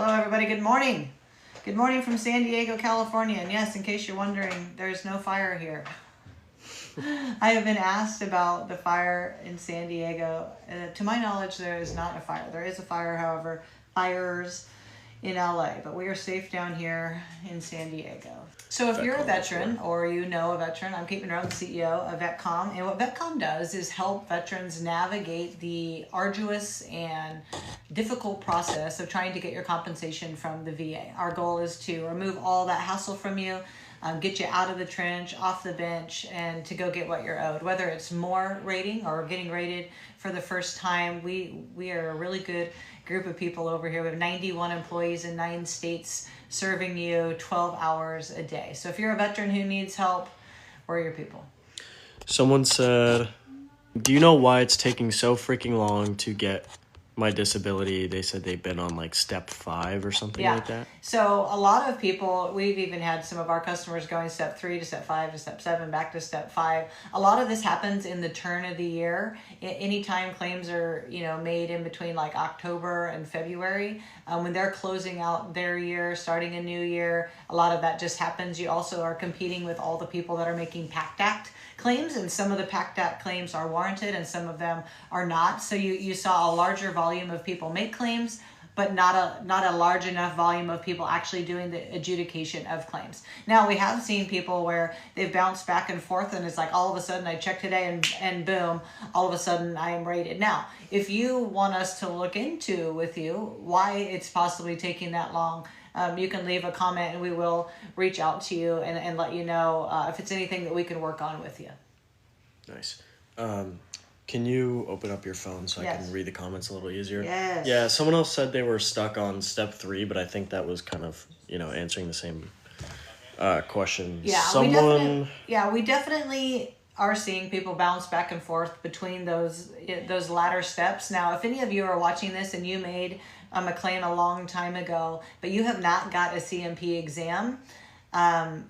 Hello, everybody. Good morning. Good morning from San Diego, California. And yes, in case you're wondering, there's no fire here. I have been asked about the fire in San Diego. To my knowledge, there is not a fire. There is a fire, however, fires in LA, but we are safe down here in San Diego. So if you're a veteran or you know a veteran, I'm Kate Monroe, the CEO of VetComm. And what VetComm does is help veterans navigate the arduous and difficult process of trying to get your compensation from the VA. Our goal is to remove all that hassle from you, get you out of the trench, off the bench, and to go get what you're owed. Whether it's more rating or getting rated for the first time, we are a really good group of people over here. We have 91 employees in 9 states serving you 12 hours a day. So if you're a veteran who needs help, we're your people. Someone said, do you know why it's taking so freaking long to get my disability? They said they've been on like step 5 or something like that. So a lot of people, we've even had some of our customers going step 3 to step 5 to step 7 back to step 5. A lot of this happens in the turn of the year. Anytime claims are made in between like October and February, when they're closing out their year, starting a new year, a lot of that just happens. You also are competing with all the people that are making PACT Act claims, and some of the PACT Act claims are warranted and some of them are not. So you saw a larger volume of people make claims, but not a large enough volume of people actually doing the adjudication of claims. Now, we have seen people where they've bounced back and forth, and it's like all of a sudden I check today and boom, all of a sudden I am rated. Now, if you want us to look into with you why it's possibly taking that long, you can leave a comment and we will reach out to you and let you know if it's anything that we can work on with you. Nice. Can you open up your phone so I can read the comments a little easier? Yes. Yeah, someone else said they were stuck on step 3, but I think that was kind of, answering the same question. Yeah, we definitely are seeing people bounce back and forth between those latter steps. Now, if any of you are watching this and you made a claim a long time ago, but you have not got a CMP exam,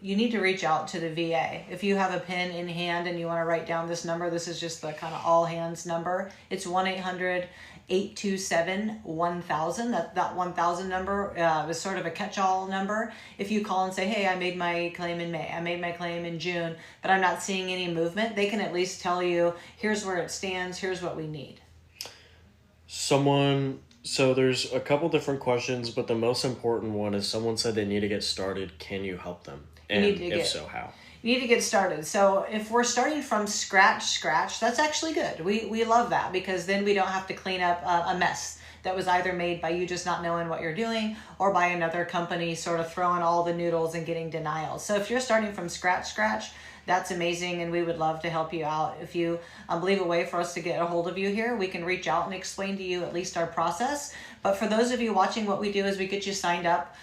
you need to reach out to the VA. If you have a pen in hand and you want to write down this number, this is just the kind of all hands number. It's 1-800-827-1000. That 1000 number is sort of a catch-all number. If you call and say, hey, I made my claim in May, I made my claim in June, but I'm not seeing any movement, they can at least tell you, here's where it stands, here's what we need. So there's a couple different questions, but the most important one is someone said they need to get started. Can you help them? And if so, how? You need to get started. So if we're starting from scratch, that's actually good. We love that because then we don't have to clean up a mess that was either made by you just not knowing what you're doing or by another company sort of throwing all the noodles and getting denials. So if you're starting from scratch, that's amazing, and we would love to help you out. If you leave a way for us to get a hold of you here, we can reach out and explain to you at least our process. But for those of you watching, what we do is we get you signed up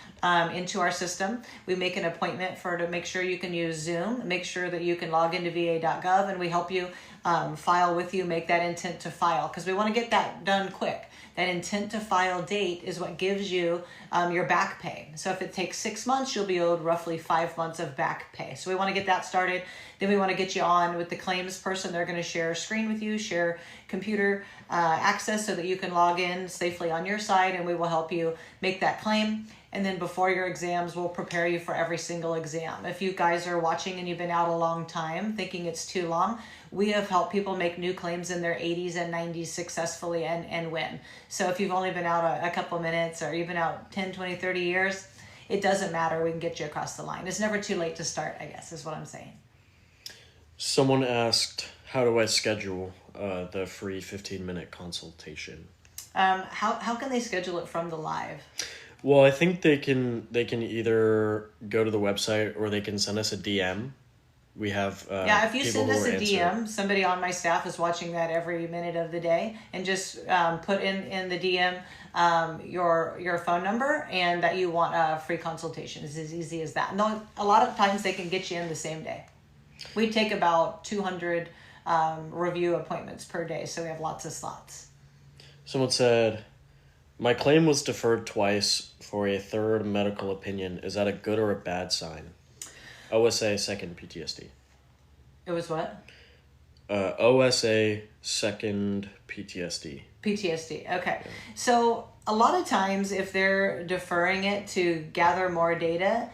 into our system. We make an appointment to make sure you can use Zoom, make sure that you can log into va.gov, and we help you file with you, make that intent to file, because we want to get that done quick. That intent to file date is what gives you your back pay. So if it takes 6 months, you'll be owed roughly 5 months of back pay. So we want to get that started. Then we want to get you on with the claims person. They're going to share a screen with you, share computer access so that you can log in safely on your side, and we will help you make that claim. And then before your exams, we'll prepare you for every single exam. If you guys are watching and you've been out a long time thinking it's too long, we have helped people make new claims in their 80s and 90s successfully and win. So if you've only been out a couple minutes or you've been out 10, 20, 30 years, it doesn't matter. We can get you across the line. It's never too late to start, I guess, is what I'm saying. Someone asked, how do I schedule the free 15-minute consultation? How can they schedule it from the live? Well, I think they can either go to the website or they can send us a DM. We have if you send us a DM, somebody on my staff is watching that every minute of the day, and just put in the DM your phone number and that you want a free consultation. It's as easy as that. And a lot of times they can get you in the same day. We take about 200 review appointments per day, so we have lots of slots. Someone said, my claim was deferred twice for a third medical opinion. Is that a good or a bad sign? OSA second PTSD. It was what? OSA second PTSD. PTSD. Okay. Yeah. So a lot of times if they're deferring it to gather more data,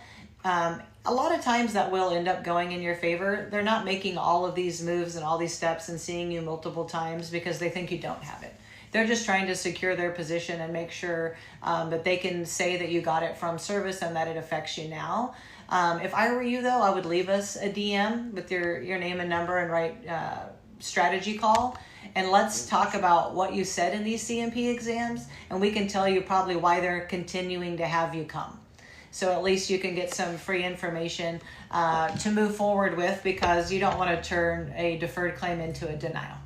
a lot of times that will end up going in your favor. They're not making all of these moves and all these steps and seeing you multiple times because they think you don't have it. They're just trying to secure their position and make sure that they can say that you got it from service and that it affects you now. If I were you, though, I would leave us a DM with your name and number and write strategy call. And let's talk about what you said in these CMP exams, and we can tell you probably why they're continuing to have you come. So at least you can get some free information to move forward with, because you don't want to turn a deferred claim into a denial.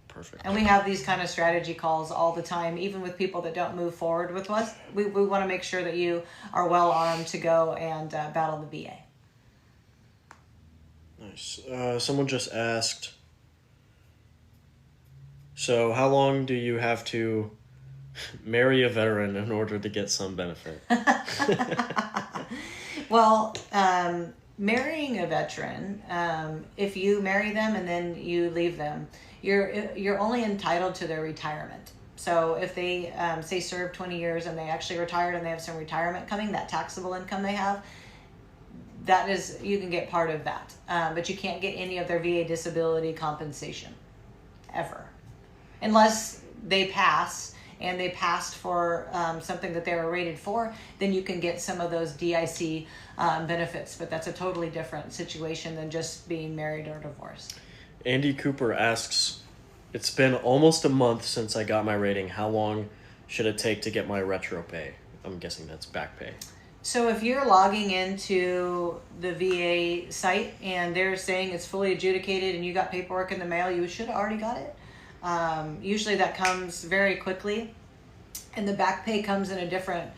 Perfect. And we have these kind of strategy calls all the time, even with people that don't move forward with us. We want to make sure that you are well armed to go and battle the VA. Nice. Someone just asked, so how long do you have to marry a veteran in order to get some benefit? Well, marrying a veteran, if you marry them and then you leave them, you're only entitled to their retirement. So if they say served 20 years and they actually retired and they have some retirement coming, that taxable income they have, that is, you can get part of that, but you can't get any of their VA disability compensation ever, unless they pass and they passed for something that they were rated for. Then you can get some of those DIC benefits, but that's a totally different situation than just being married or divorced. Andy Cooper asks, it's been almost a month since I got my rating. How long should it take to get my retro pay? I'm guessing that's back pay. So if you're logging into the VA site and they're saying it's fully adjudicated and you got paperwork in the mail, you should have already got it. Usually that comes very quickly, and the back pay comes in a different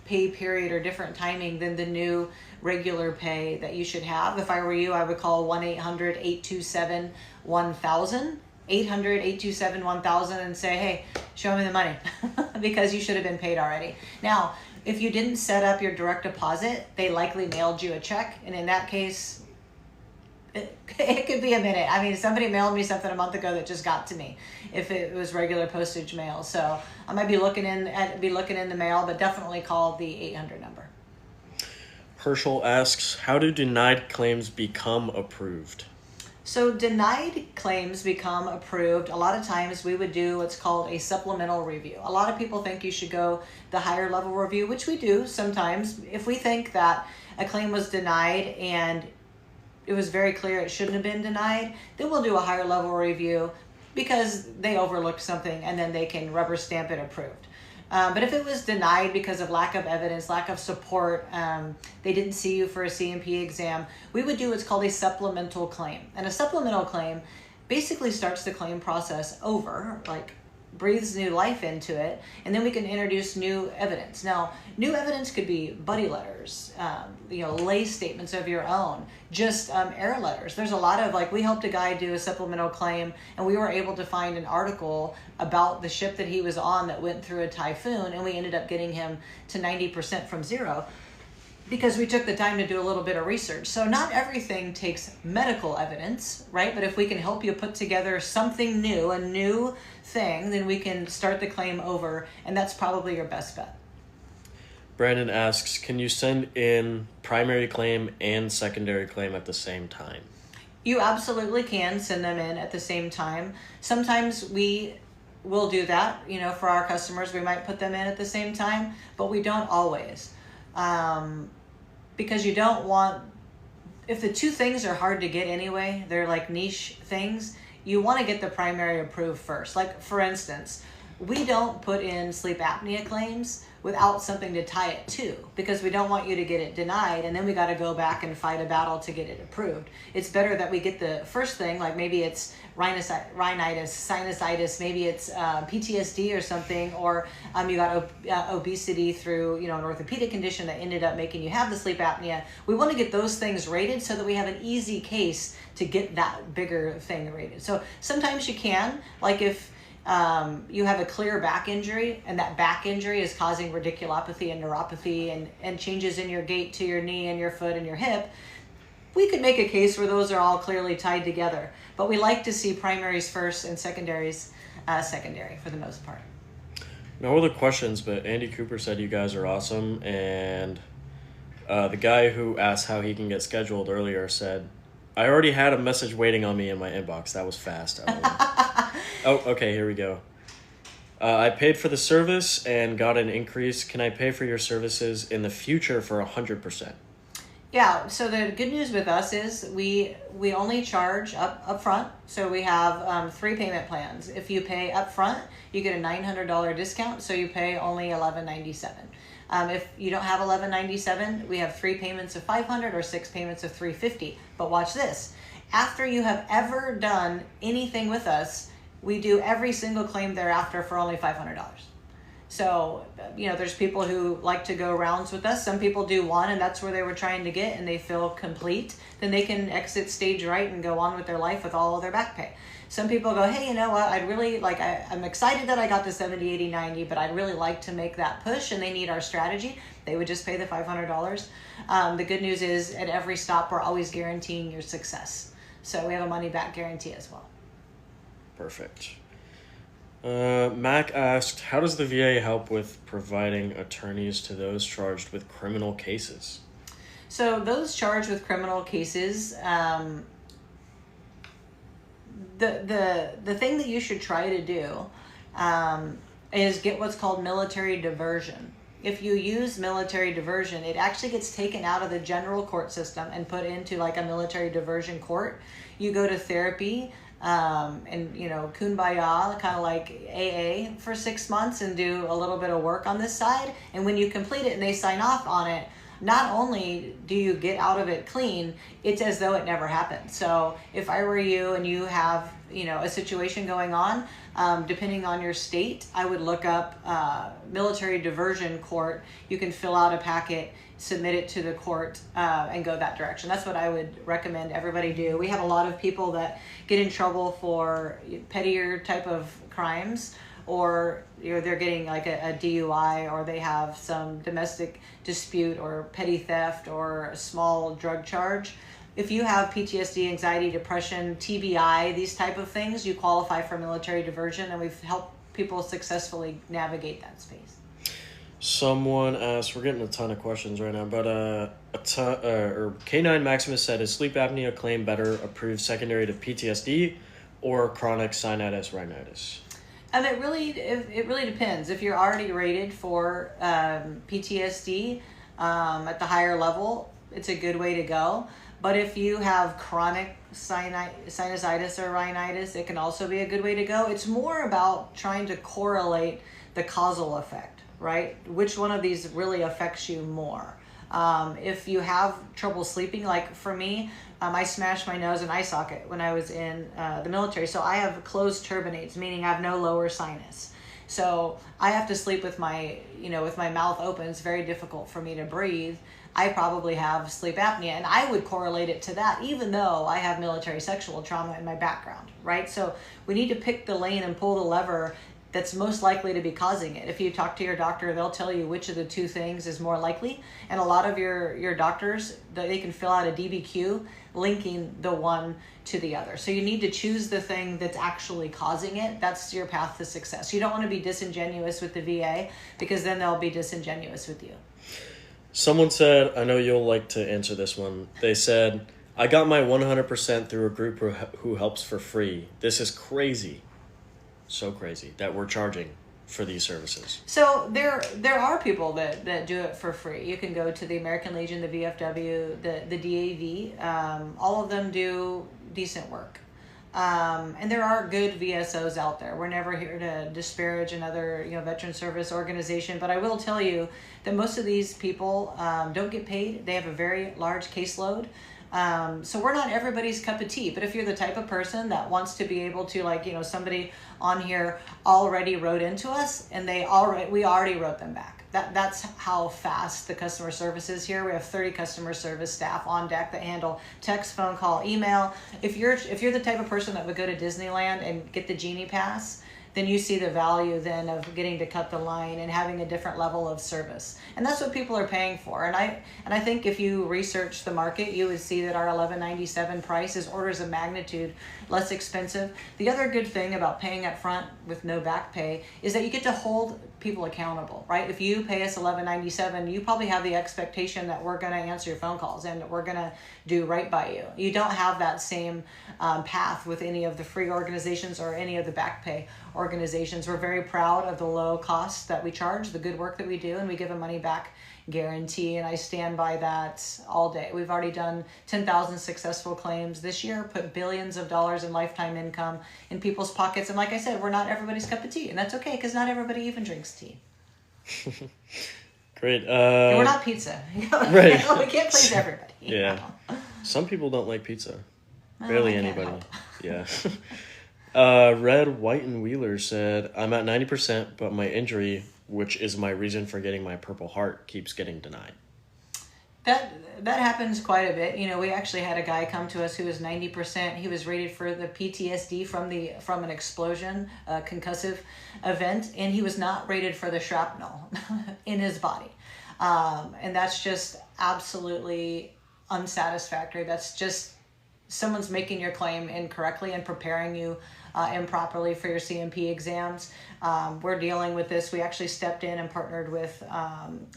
pay period or different timing than the new regular pay that you should have. If I were you, I would call 1-800-827-1000, 800-827-1000, and say, hey, show me the money, because you should have been paid already. Now, if you didn't set up your direct deposit, they likely mailed you a check, and in that case, it could be a minute. I mean, somebody mailed me something a month ago that just got to me, if it was regular postage mail. So I might be looking in the mail, but definitely call the 800 number. Herschel asks, how do denied claims become approved? So denied claims become approved. A lot of times we would do what's called a supplemental review. A lot of people think you should go the higher level review, which we do sometimes. If we think that a claim was denied and it was very clear it shouldn't have been denied, then we'll do a higher level review because they overlooked something, and then they can rubber stamp it approved. But if it was denied because of lack of evidence, lack of support, they didn't see you for a CMP exam, we would do what's called a supplemental claim. And a supplemental claim basically starts the claim process over, like breathes new life into it, and then we can introduce new evidence. Now, new evidence could be buddy letters, lay statements of your own, just error letters. There's a lot of, like, we helped a guy do a supplemental claim, and we were able to find an article about the ship that he was on that went through a typhoon, and we ended up getting him to 90% from zero, because we took the time to do a little bit of research. So not everything takes medical evidence, right? But if we can help you put together something new, a new thing, then we can start the claim over, and that's probably your best bet. Brandon asks, can you send in primary claim and secondary claim at the same time? You absolutely can send them in at the same time. Sometimes we will do that, for our customers. We might put them in at the same time, but we don't always. Because you don't want, if the two things are hard to get anyway, they're like niche things, you want to get the primary approved first. Like, for instance, we don't put in sleep apnea claims without something to tie it to, because we don't want you to get it denied and then we got to go back and fight a battle to get it approved. It's better that we get the first thing, like maybe it's rhinitis, sinusitis, maybe it's PTSD or something, or you got obesity through an orthopedic condition that ended up making you have the sleep apnea. We want to get those things rated so that we have an easy case to get that bigger thing rated. So sometimes you can, like if you have a clear back injury and that back injury is causing radiculopathy and neuropathy and changes in your gait to your knee and your foot and your hip, we could make a case where those are all clearly tied together. But we like to see primaries first and secondaries secondary for the most part. No other questions, but Andy Cooper said you guys are awesome, and the guy who asked how he can get scheduled earlier said, I already had a message waiting on me in my inbox. That was fast. Oh, okay, here we go. I paid for the service and got an increase. Can I pay for your services in the future for 100%? Yeah, so the good news with us is we only charge up front. So we have 3 payment plans. If you pay up front, you get a $900 discount, so you pay only $1197. If you don't have $1197, we have 3 payments of $500 or 6 payments of $350. But watch this. After you have ever done anything with us, we do every single claim thereafter for only $500. So, there's people who like to go rounds with us. Some people do one, and that's where they were trying to get, and they feel complete. Then they can exit stage right and go on with their life with all of their back pay. Some people go, hey, you know what? I'd really I'm excited that I got the 70, 80, 90, but I'd really like to make that push, and they need our strategy. They would just pay the $500. The good news is at every stop, we're always guaranteeing your success. So we have a money back guarantee as well. Perfect. Mac asked, how does the VA help with providing attorneys to those charged with criminal cases? So those charged with criminal cases, the thing that you should try to do is get what's called military diversion. If you use military diversion, it actually gets taken out of the general court system and put into like a military diversion court. You go to therapy, and kumbaya, kind of like AA for 6 months, and do a little bit of work on this side. And when you complete it and they sign off on it, not only do you get out of it clean, it's as though it never happened. So if I were you and you have a situation going on, depending on your state, I would look up military diversion court. You can fill out a packet, submit it to the court, and go that direction. That's what I would recommend everybody do. We have a lot of people that get in trouble for pettier type of crimes, or they're getting like a DUI, or they have some domestic dispute or petty theft or a small drug charge. If you have PTSD, anxiety, depression, TBI, these type of things, you qualify for military diversion, and we've helped people successfully navigate that space. Someone asked, we're getting a ton of questions right now, but K9 Maximus said, is sleep apnea claim better approved secondary to PTSD or chronic sinusitis rhinitis? And it really depends. If you're already rated for PTSD at the higher level, it's a good way to go. But if you have chronic sinusitis or rhinitis, it can also be a good way to go. It's more about trying to correlate the causal effect, right? Which one of these really affects you more? If you have trouble sleeping, like for me, I smashed my nose and eye socket when I was in the military. So I have closed turbinates, meaning I have no lower sinus. So I have to sleep with my mouth open. It's very difficult for me to breathe. I probably have sleep apnea, and I would correlate it to that, even though I have military sexual trauma in my background, right? So we need to pick the lane and pull the lever that's most likely to be causing it. If you talk to your doctor, they'll tell you which of the two things is more likely. And a lot of your doctors, they can fill out a DBQ linking the one to the other. So you need to choose the thing that's actually causing it. That's your path to success. You don't want to be disingenuous with the VA, because then they'll be disingenuous with you. Someone said, I know you'll like to answer this one. They said, I got my 100% through a group who helps for free. This is crazy. So crazy that we're charging for these services. So there are people that do it for free. You can go to the American Legion, the VFW, the DAV. All of them do decent work. And there are good VSOs out there. We're never here to disparage another veteran service organization, but I will tell you that most of these people don't get paid. They have a very large caseload. So we're not everybody's cup of tea, but if you're the type of person that wants to be able to, somebody on here already wrote into us and we already wrote them back. That's how fast the customer service is here. We have 30 customer service staff on deck that handle text, phone call, email. If you're the type of person that would go to Disneyland and get the Genie Pass, then you see the value then of getting to cut the line and having a different level of service. And that's what people are paying for. And I think if you research the market, you would see that our $11.97 price is orders of magnitude less expensive. The other good thing about paying up front with no back pay is that you get to hold people accountable, right? If you pay us $11.97, you probably have the expectation that we're going to answer your phone calls and we're going to do right by you. You don't have that same path with any of the free organizations or any of the back pay organizations. We're very proud of the low costs that we charge, the good work that we do, and we give a money back guarantee, and I stand by that all day. We've already done 10,000 successful claims this year, put billions of dollars in lifetime income in people's pockets, and like I said, we're not everybody's cup of tea, and that's okay, because not everybody even drinks tea. Great. And we're not pizza. Right. We can't please everybody. Yeah. Some people don't like pizza. Barely anybody. Yeah. Red, White, and Wheeler said, I'm at 90%, but my injury, which is my reason for getting my Purple Heart, keeps getting denied. That happens quite a bit. We actually had a guy come to us who was 90%. He was rated for the PTSD from an explosion, a concussive event, and he was not rated for the shrapnel in his body. And that's just absolutely unsatisfactory. That's just someone's making your claim incorrectly and preparing you improperly for your CMP exams. We're dealing with this. We actually stepped in and partnered with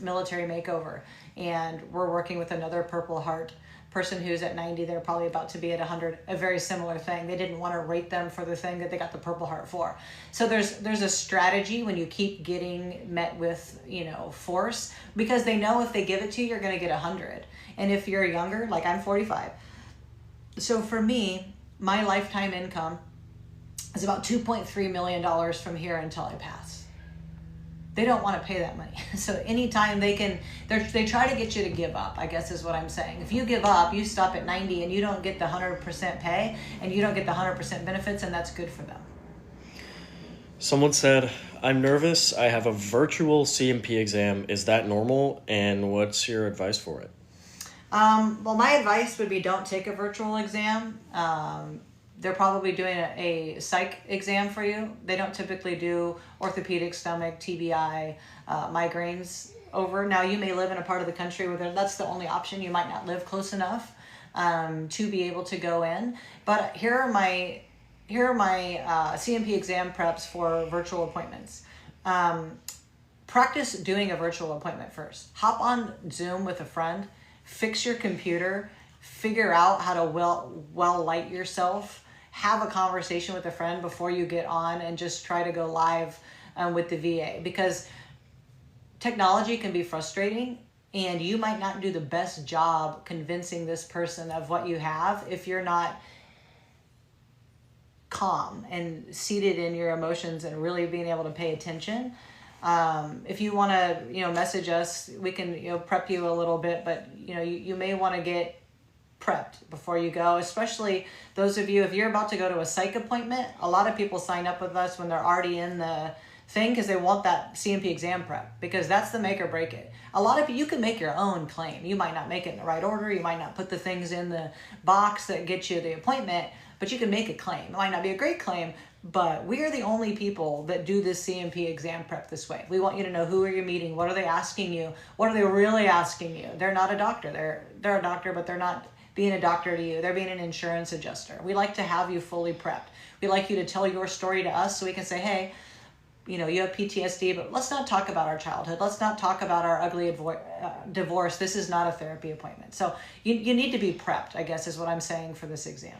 Military Makeover, and we're working with another Purple Heart person who's at 90. They're probably about to be at 100, a very similar thing. They didn't want to rate them for the thing that they got the Purple Heart for. So there's a strategy when you keep getting met with, force, because they know if they give it to you, you're going to get 100. And if you're younger, like I'm 45. So for me, my lifetime income is about $2.3 million from here until I pass. They don't want to pay that money. So anytime they try to get you to give up, I guess is what I'm saying. If you give up, you stop at 90 and you don't get the 100% pay and you don't get the 100% benefits, and that's good for them. Someone said, I'm nervous. I have a virtual CMP exam. Is that normal? And what's your advice for it? Well, my advice would be don't take a virtual exam. They're probably doing a psych exam for you. They don't typically do orthopedic, stomach, TBI, migraines over. Now, you may live in a part of the country where that's the only option. You might not live close enough to be able to go in. But here are my CMP exam preps for virtual appointments. Practice doing a virtual appointment first. Hop on Zoom with a friend. Fix your computer. Figure out how to well light yourself. Have a conversation with a friend before you get on, and just try to go live with the VA, because technology can be frustrating and you might not do the best job convincing this person of what you have if you're not calm and seated in your emotions and really being able to pay attention. If you want to, message us, we can, prep you a little bit, but you may want to get prepped before you go, especially those of you, if you're about to go to a psych appointment. A lot of people sign up with us when they're already in the thing because they want that CMP exam prep, because that's the make or break it. A lot of you can make your own claim. You might not make it in the right order. You might not put the things in the box that get you the appointment, but you can make a claim. It might not be a great claim, but we are the only people that do this CMP exam prep this way. We want you to know who are you meeting, what are they asking you, what are they really asking you. They're not a doctor. They're a doctor, but they're not being a doctor to you. They're being an insurance adjuster. We like to have you fully prepped. We like you to tell your story to us so we can say, hey, you have PTSD, but let's not talk about our childhood. Let's not talk about our ugly divorce. This is not a therapy appointment. So you need to be prepped, I guess, is what I'm saying for this exam.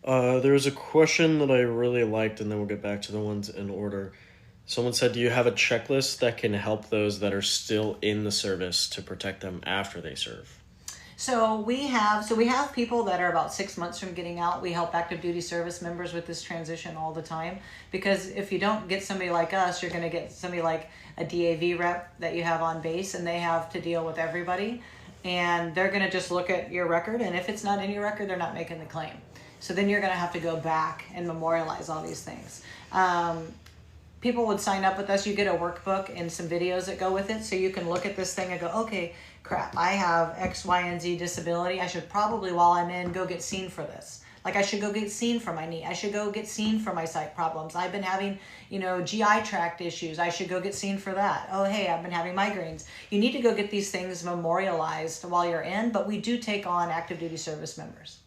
There was a question that I really liked, and then we'll get back to the ones in order. Someone said, do you have a checklist that can help those that are still in the service to protect them after they serve? So we have people that are about 6 months from getting out. We help active duty service members with this transition all the time, because if you don't get somebody like us, you're going to get somebody like a DAV rep that you have on base, and they have to deal with everybody, and they're going to just look at your record, and if it's not in your record, they're not making the claim. So then you're going to have to go back and memorialize all these things. People would sign up with us. You get a workbook and some videos that go with it, so you can look at this thing and go, okay, crap, I have X, Y, and Z disability. I should probably, while I'm in, go get seen for this. Like, I should go get seen for my knee. I should go get seen for my psych problems. I've been having, GI tract issues. I should go get seen for that. Oh, hey, I've been having migraines. You need to go get these things memorialized while you're in, but we do take on active duty service members.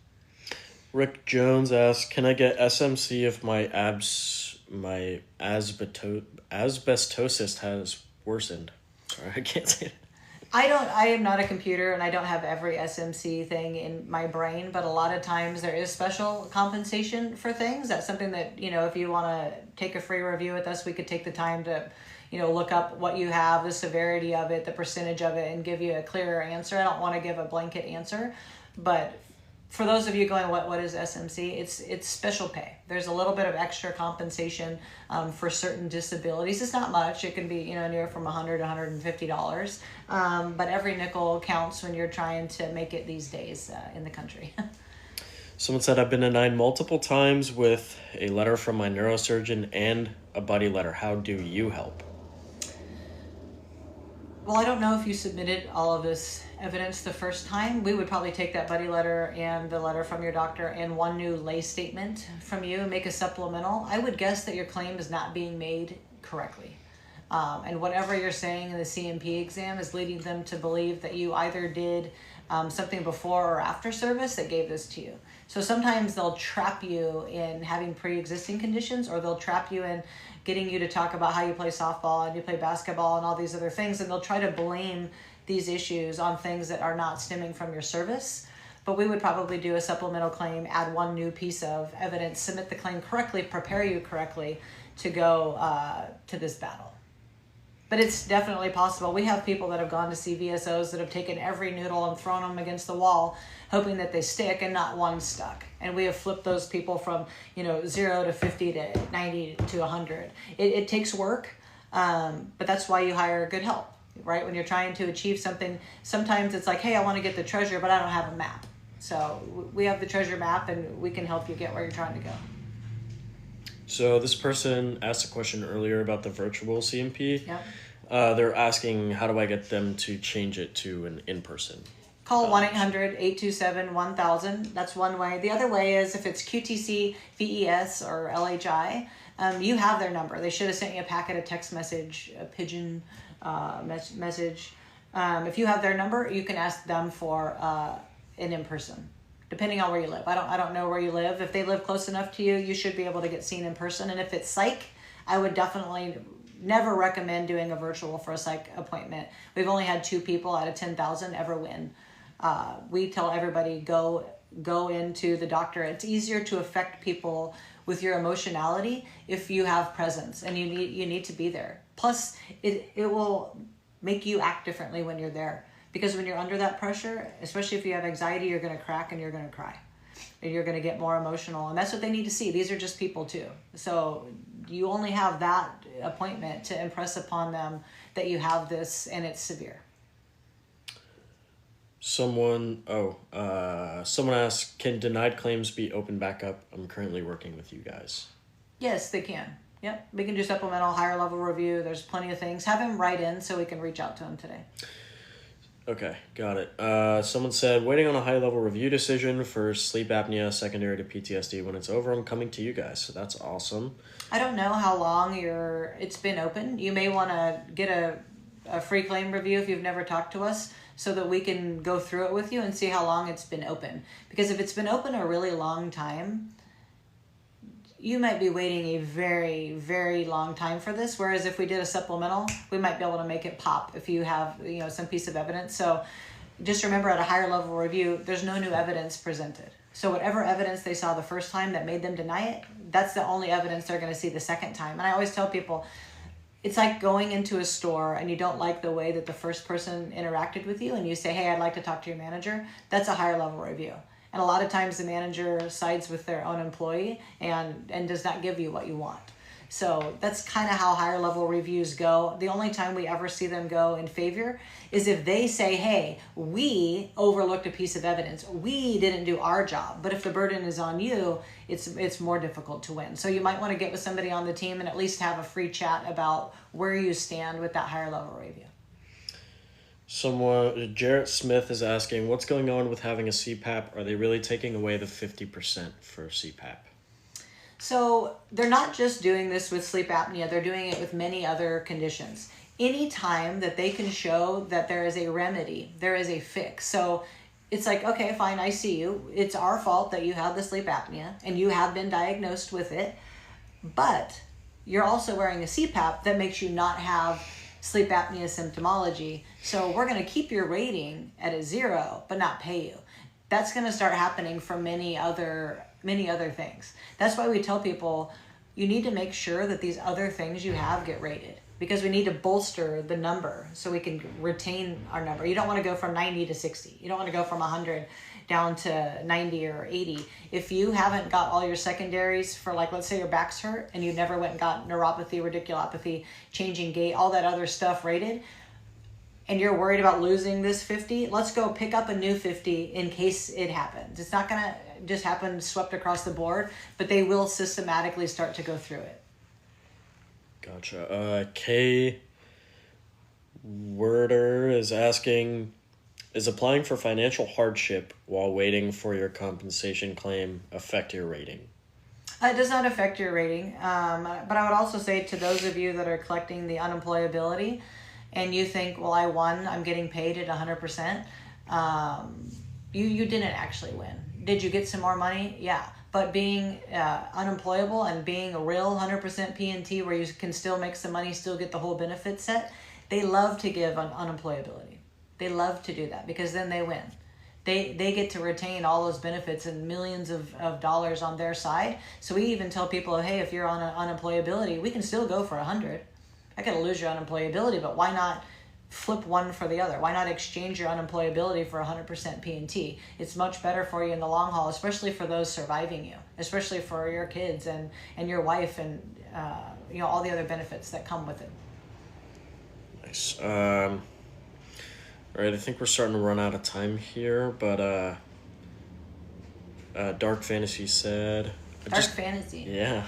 Rick Jones asks, can I get SMC if my abs my asbestosis has worsened. Sorry, I can't say it. I am not a computer and I don't have every SMC thing in my brain, but a lot of times there is special compensation for things. That's something that, if you want to take a free review with us, we could take the time to, look up what you have, the severity of it, the percentage of it, and give you a clearer answer. I don't want to give a blanket answer, but for those of you going, what is SMC? It's special pay. There's a little bit of extra compensation for certain disabilities. It's not much. It can be anywhere from $100 to $150, but every nickel counts when you're trying to make it these days in the country. Someone said, I've been denied multiple times with a letter from my neurosurgeon and a buddy letter. How do you help? Well, I don't know if you submitted all of this evidence the first time. We would probably take that buddy letter and the letter from your doctor and one new lay statement from you and make a supplemental. I would guess that your claim is not being made correctly. And whatever you're saying in the CMP exam is leading them to believe that you either did something before or after service that gave this to you. So sometimes they'll trap you in having pre-existing conditions, or they'll trap you in getting you to talk about how you play softball and you play basketball and all these other things, and they'll try to blame these issues on things that are not stemming from your service. But we would probably do a supplemental claim, add one new piece of evidence, submit the claim correctly, prepare you correctly to go to this battle. But it's definitely possible. We have people that have gone to see VSOs that have taken every noodle and thrown them against the wall, hoping that they stick, and not one stuck. And we have flipped those people from 0 to 50 to 90 to 100. It takes work, but that's why you hire good help, right? When you're trying to achieve something, sometimes it's like, hey, I want to get the treasure, but I don't have a map. So we have the treasure map, and we can help you get where you're trying to go. So this person asked a question earlier about the virtual CMP. Yep. They're asking, how do I get them to change it to an in-person? Call 1-800-827-1000. That's one way. The other way is if it's QTC, VES, or LHI, you have their number. They should have sent you a packet, a text message, a pigeon message. If you have their number, you can ask them for an in-person, depending on where you live. I don't know where you live. If they live close enough to you, you should be able to get seen in person. And if it's psych, I would definitely never recommend doing a virtual for a psych appointment. We've only had 2 people out of 10,000 ever win. We tell everybody, go into the doctor. It's easier to affect people with your emotionality if you have presence, and you need to be there. Plus, it will make you act differently when you're there, because when you're under that pressure, especially if you have anxiety, you're going to crack and you're going to cry, and you're going to get more emotional, and that's what they need to see. These are just people too. So you only have that appointment to impress upon them that you have this and it's severe. Someone asked, can denied claims be opened back up? I'm currently working with you guys. Yes, they can. Yep, we can do supplemental, higher level review. There's plenty of things. Have him write in so we can reach out to him today. Okay, got it. Someone said, waiting on a high-level review decision for sleep apnea secondary to PTSD. When it's over, I'm coming to you guys. So that's awesome. I don't know how long it's been open. You may want to get a free claim review if you've never talked to us, so that we can go through it with you and see how long it's been open. Because if it's been open a really long time, you might be waiting a very, very long time for this. Whereas if we did a supplemental, we might be able to make it pop if you have some piece of evidence. So just remember, at a higher level review, there's no new evidence presented. So whatever evidence they saw the first time that made them deny it, that's the only evidence they're going to see the second time. And I always tell people, it's like going into a store and you don't like the way that the first person interacted with you, and you say, hey, I'd like to talk to your manager. That's a higher level review. And a lot of times the manager sides with their own employee and does not give you what you want. So that's kind of how higher level reviews go. The only time we ever see them go in favor is if they say, hey, we overlooked a piece of evidence. We didn't do our job. But if the burden is on you, it's more difficult to win. So you might want to get with somebody on the team and at least have a free chat about where you stand with that higher level review. Jarrett Smith is asking, what's going on with having a CPAP? Are they really taking away the 50% for CPAP? So they're not just doing this with sleep apnea, they're doing it with many other conditions. Anytime that they can show that there is a remedy, there is a fix. So it's like, okay, fine, I see you. It's our fault that you have the sleep apnea and you have been diagnosed with it. But you're also wearing a CPAP that makes you not have sleep apnea symptomology. So we're going to keep your rating at a 0, but not pay you. That's going to start happening for many other things. That's why we tell people you need to make sure that these other things you have get rated, because we need to bolster the number so we can retain our number. You don't want to go from 90 to 60. You don't want to go from 100 down to 90 or 80. If you haven't got all your secondaries for, like, let's say your back's hurt and you never went and got neuropathy, radiculopathy, changing gait, all that other stuff rated, and you're worried about losing this 50, let's go pick up a new 50 in case it happens. It's not going to just happen swept across the board, but they will systematically start to go through it. Gotcha. K Werder is asking, is applying for financial hardship while waiting for your compensation claim affect your rating? It does not affect your rating, but I would also say to those of you that are collecting the unemployability and you think, well, I won, I'm getting paid at 100%, you didn't actually win. Did you get some more money? Yeah. But being unemployable and being a real 100% PNT where you can still make some money, still get the whole benefit set, they love to give unemployability. They love to do that because then they win. They get to retain all those benefits and millions of dollars on their side. So we even tell people, hey, if you're on unemployability, we can still go for 100. I gotta lose your unemployability, but why not flip one for the other? Why not exchange your unemployability for 100% PNT? It's much better for you in the long haul, especially for those surviving you, especially for your kids and your wife and all the other benefits that come with it. Nice. All right, I think we're starting to run out of time here, but Dark Fantasy said... Fantasy? Yeah,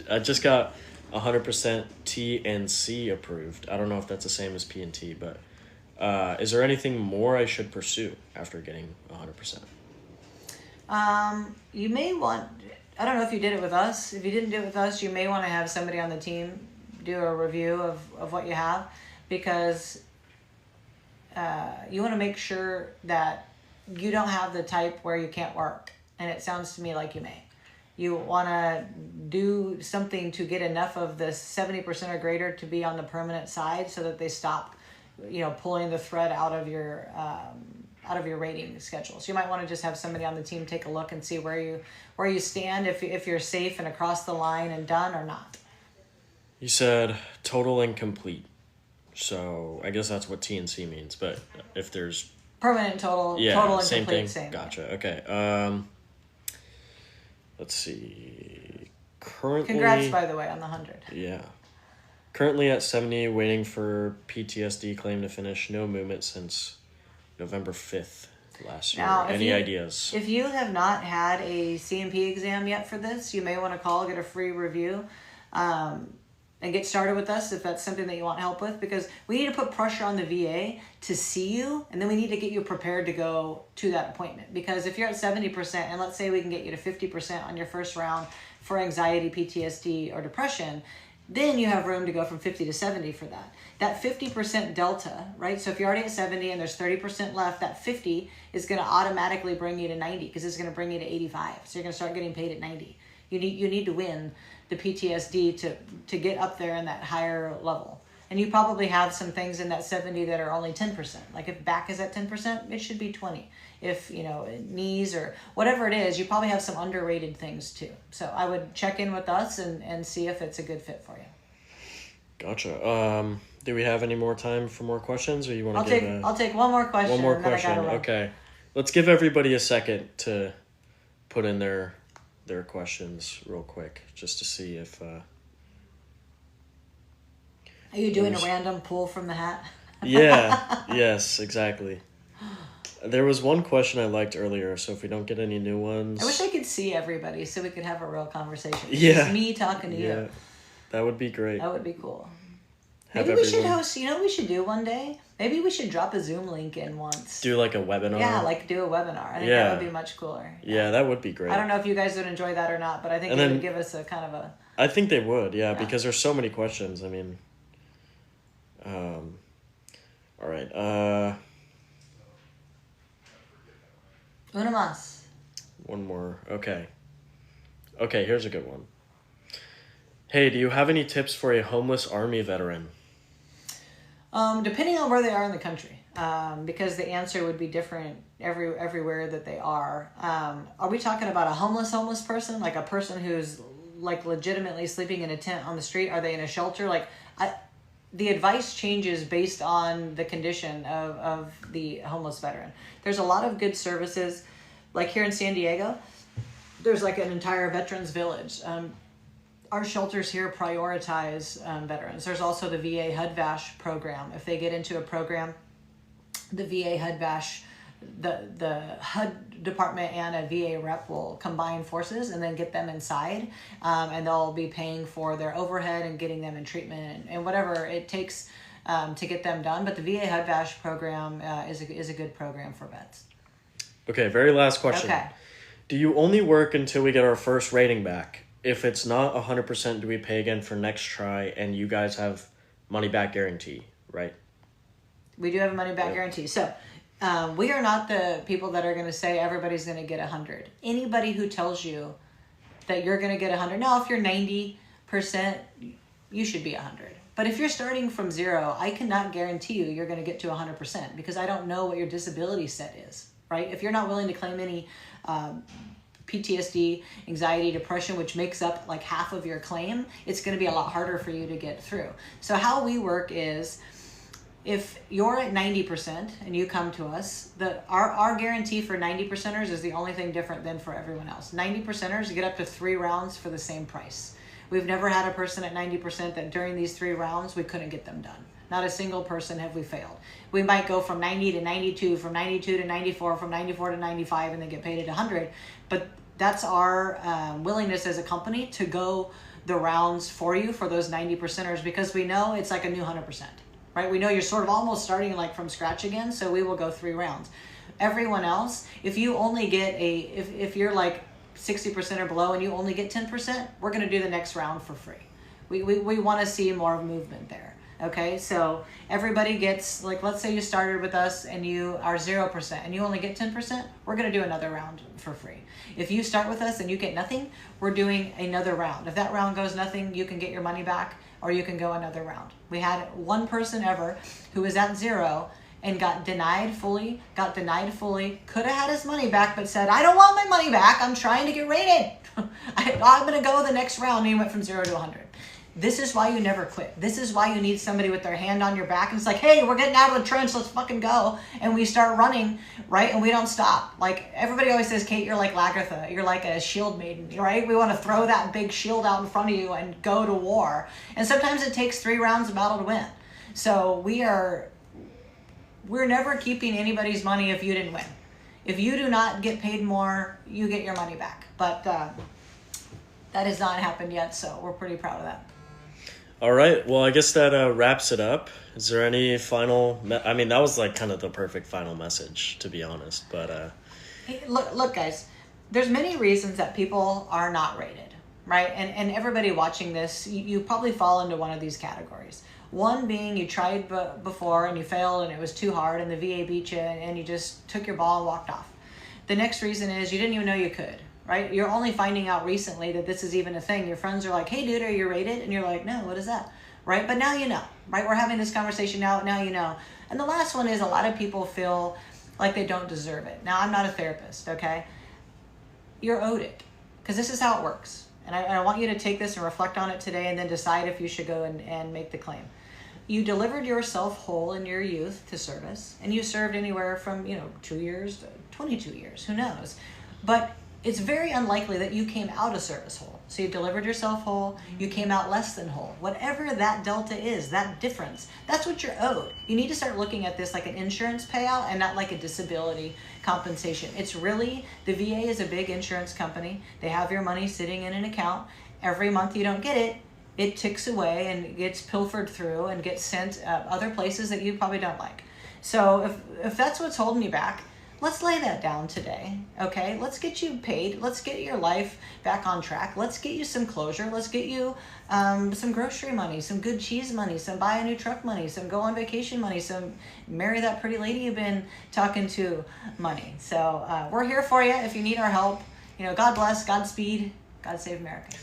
I just got 100% T and C approved. I don't know if that's the same as P and T, but is there anything more I should pursue after getting 100%? You may want... I don't know if you did it with us. If you didn't do it with us, you may want to have somebody on the team do a review of what you have, because... you want to make sure that you don't have the type where you can't work. And it sounds to me like you may. You want to do something to get enough of the 70% or greater to be on the permanent side so that they stop, pulling the thread out of your rating schedule. So you might want to just have somebody on the team take a look and see where you stand, if you're safe and across the line and done or not. You said total and complete. So I guess that's what T and C means, but if there's permanent, total and same complete, thing. same. Gotcha. Yeah. Okay. Let's see. Currently, congrats, by the way, on the 100. Yeah. Currently at 70, waiting for PTSD claim to finish. No movement since November 5th last year. Now, Any ideas? If you have not had a C&P exam yet for this, you may want to call, get a free review. And get started with us if that's something that you want help with, because we need to put pressure on the VA to see you, and then we need to get you prepared to go to that appointment. Because if you're at 70%, and let's say we can get you to 50% on your first round for anxiety, PTSD, or depression, then you have room to go from 50 to 70 for that. That 50% delta, right? So if you're already at 70 and there's 30% left, that 50 is going to automatically bring you to 90 because it's going to bring you to 85. So you're going to start getting paid at 90. You need to win the PTSD to get up there in that higher level. And you probably have some things in that 70 that are only 10%. Like if back is at 10%, it should be 20. If, knees or whatever it is, you probably have some underrated things too. So I would check in with us and see if it's a good fit for you. Gotcha. Do we have any more time for more questions, or you want to I'll take one more question. One more question. Okay. Let's give everybody a second to put in their questions real quick, just to see if... Are you doing a random pull from the hat? Yeah. Yes, exactly. There was one question I liked earlier, so if we don't get any new ones... I wish I could see everybody so we could have a real conversation. Yeah. Just me talking to you. That would be great. That would be cool. Maybe we should host... what we should do one day? Maybe we should drop a Zoom link in once. Do like a webinar? Yeah, do a webinar. I think that would be much cooler. Yeah, that would be great. I don't know if you guys would enjoy that or not, but I think it would give us a kind of a... I think they would, yeah, because there's so many questions. I mean... all right. Una más. One more. Okay, here's a good one. Hey, do you have any tips for a homeless Army veteran? Depending on where they are in the country, because the answer would be different everywhere that they are. Are we talking about a homeless person, like a person who's like legitimately sleeping in a tent on the street? Are they in a shelter? The advice changes based on the condition of the homeless veteran. There's a lot of good services, like here in San Diego, there's like an entire veterans village. Our shelters here prioritize veterans. There's also the VA HUD-VASH program. If they get into a program, the VA HUD-VASH, the HUD department and a VA rep will combine forces and then get them inside, and they'll be paying for their overhead and getting them in treatment and whatever it takes to get them done. But the VA HUD-VASH program is a good program for vets. Okay, very last question. Okay. Do you only work until we get our first rating back? If it's not 100%, do we pay again for next try? And you guys have money back guarantee, right? We do have a money back guarantee. So we are not the people that are going to say everybody's going to get 100. Anybody who tells you that you're going to get 100. Now, if you're 90%, you should be 100. But if you're starting from zero, I cannot guarantee you're going to get to 100% because I don't know what your disability set is, right? If you're not willing to claim any PTSD, anxiety, depression, which makes up like half of your claim, it's going to be a lot harder for you to get through. So how we work is, if you're at 90% and you come to us, our guarantee for 90%ers is the only thing different than for everyone else. 90%ers get up to 3 rounds for the same price. We've never had a person at 90% that during these 3 rounds, we couldn't get them done. Not a single person have we failed. We might go from 90 to 92, from 92 to 94, from 94 to 95, and then get paid at 100. But that's our willingness as a company to go the rounds for you for those 90%ers, because we know it's like a new 100%, right? We know you're sort of almost starting like from scratch again, so we will go 3 rounds. Everyone else, if you only get if you're like 60% or below and you only get 10%, we're going to do the next round for free. We want to see more movement there. Okay, so everybody gets, like, let's say you started with us and you are 0% and you only get 10%, we're going to do another round for free. If you start with us and you get nothing, we're doing another round. If that round goes nothing, you can get your money back or you can go another round. We had one person ever who was at 0 and got denied fully, could have had his money back, but said, I don't want my money back, I'm trying to get rated. I'm going to go the next round, and he went from 0 to 100. This is why you never quit. This is why you need somebody with their hand on your back. And it's like, hey, we're getting out of the trench. Let's fucking go. And we start running, right? And we don't stop. Like, everybody always says, Kate, you're like Lagartha. You're like a shield maiden, right? We want to throw that big shield out in front of you and go to war. And sometimes it takes 3 rounds of battle to win. So we're never keeping anybody's money if you didn't win. If you do not get paid more, you get your money back. But that has not happened yet, so we're pretty proud of that. All right. Well, I guess that wraps it up. Is there any final... I mean, that was like kind of the perfect final message, to be honest. But Hey, look, guys, there's many reasons that people are not rated, right? And everybody watching this, you probably fall into one of these categories. One being you tried before and you failed and it was too hard and the VA beat you and you just took your ball and walked off. The next reason is you didn't even know you could. Right? You're only finding out recently that this is even a thing. Your friends are like, hey, dude, are you rated? And you're like, no, what is that? Right? But now you know, right? We're having this conversation now you know. And the last one is a lot of people feel like they don't deserve it. Now, I'm not a therapist, okay? You're owed it, because this is how it works. And I want you to take this and reflect on it today and then decide if you should go and make the claim. You delivered yourself whole in your youth to service, and you served anywhere from, 2 years to 22 years. Who knows? But it's very unlikely that you came out of service whole. So you delivered yourself whole, you came out less than whole. Whatever that delta is, that difference, that's what you're owed. You need to start looking at this like an insurance payout and not like a disability compensation. It's really, the VA is a big insurance company. They have your money sitting in an account. Every month you don't get it, it ticks away and gets pilfered through and gets sent other places that you probably don't like. So if that's what's holding you back, let's lay that down today, okay? Let's get you paid. Let's get your life back on track. Let's get you some closure. Let's get you some grocery money, some good cheese money, some buy a new truck money, some go on vacation money, some marry that pretty lady you've been talking to money. So we're here for you if you need our help. God bless, Godspeed, God save America.